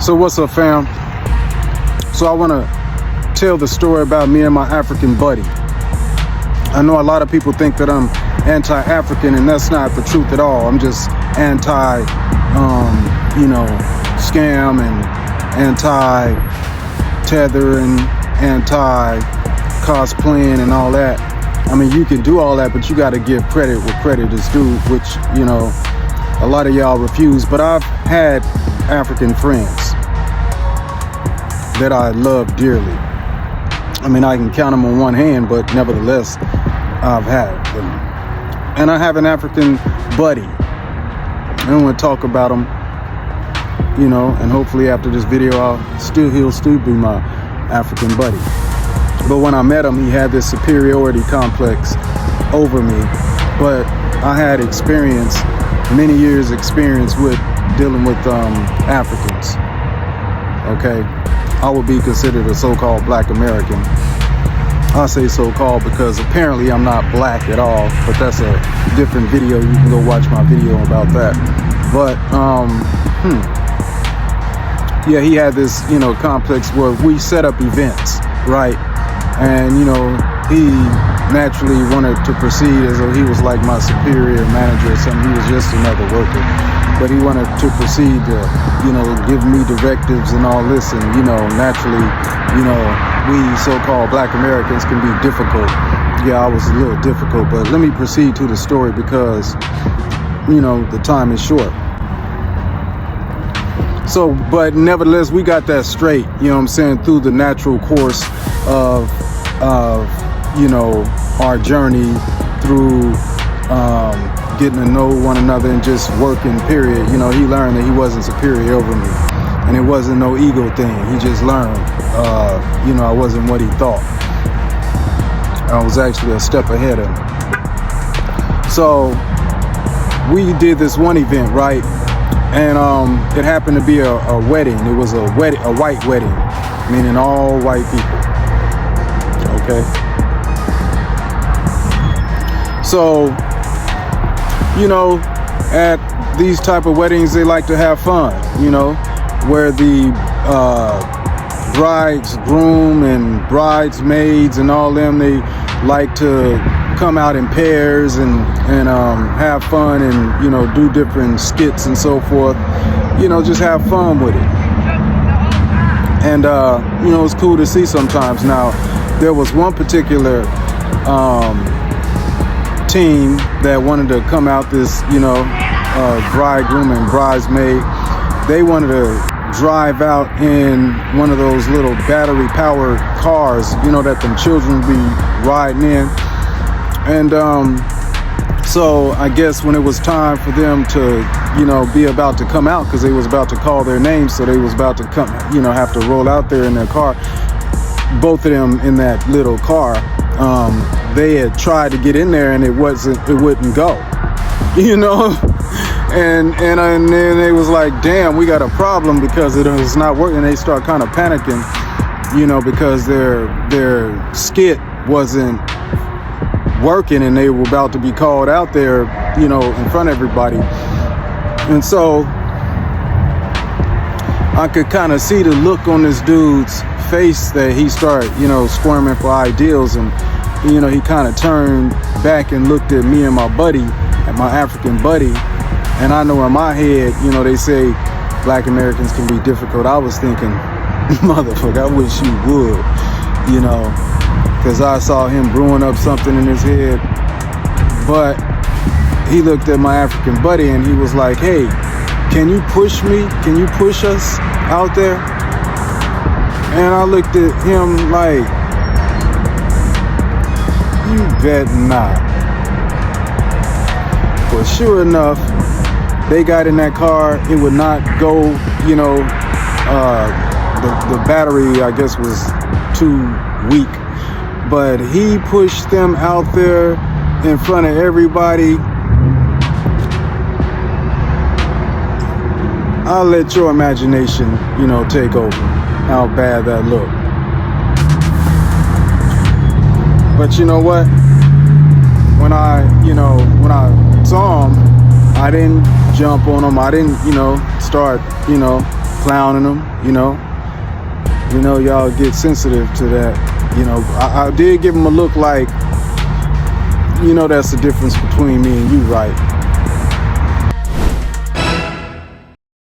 So what's up, fam? So I want to tell the story about me and my African buddy. I know a lot of people think that I'm anti-African, and that's not the truth at all. I'm just anti, scam and anti-tether and anti-cosplaying and all that. I mean, you can do all that, but you got to give credit where credit is due, which, a lot of y'all refuse. But I've had African friends that I love dearly. I mean, I can count them on one hand, but nevertheless, I've had them. And I have an African buddy. I want to talk about him, and hopefully after this video, he'll still be my African buddy. But when I met him, he had this superiority complex over me. But I had many years experience with dealing with Africans. Okay, I would be considered a so-called Black American. I say so-called because apparently I'm not black at all, but that's a different video. You can go watch my video about that. But yeah, he had this complex where we set up events, right? And he naturally wanted to proceed as though he was like my superior manager or something. He was just another worker, but he wanted to proceed to give me directives and all this. And naturally, we so-called Black Americans can be difficult. Yeah, I was a little difficult, but let me proceed to the story because the time is short. So, but nevertheless, we got that straight, through the natural course of our journey through getting to know one another and just working, period. He learned that he wasn't superior over me, and it wasn't no ego thing. He just learned, I wasn't what he thought. I was actually a step ahead of him. So we did this one event, right? And it happened to be a wedding. It was a white wedding, meaning all white people. Okay. So, at these type of weddings, they like to have fun, where the bride's groom and bridesmaids and all them, they like to come out in pairs and have fun and, do different skits and so forth, just have fun with it. And, it's cool to see sometimes. Now, there was one particular team that wanted to come out, this, bridegroom and bridesmaid. They wanted to drive out in one of those little battery powered cars, that them children be riding in. And so I guess when it was time for them to, be about to come out, because they was about to call their names, so they was about to come, have to roll out there in their car. Both of them in that little car, they had tried to get in there and it wouldn't go, and then they was like, damn, we got a problem because it was not working. They start kind of panicking, because their skit wasn't working and they were about to be called out there, in front of everybody. And so I could kind of see the look on this dude's face that he started, squirming for ideals. And, he kind of turned back and looked at me and my buddy, at my African buddy. And I know in my head, they say Black Americans can be difficult. I was thinking, motherfucker, I wish you would, because I saw him brewing up something in his head. But he looked at my African buddy and he was like, hey, can you push me? Can you push us out there? And I looked at him like, you bet not. But sure enough, they got in that car. It would not go, the battery, I guess, was too weak. But he pushed them out there in front of everybody. I'll let your imagination, take over how bad that looked. But you know what? When I saw him, I didn't jump on him. I didn't, start, clowning them, you know. Y'all get sensitive to that. I did give him a look like, that's the difference between me and you, right?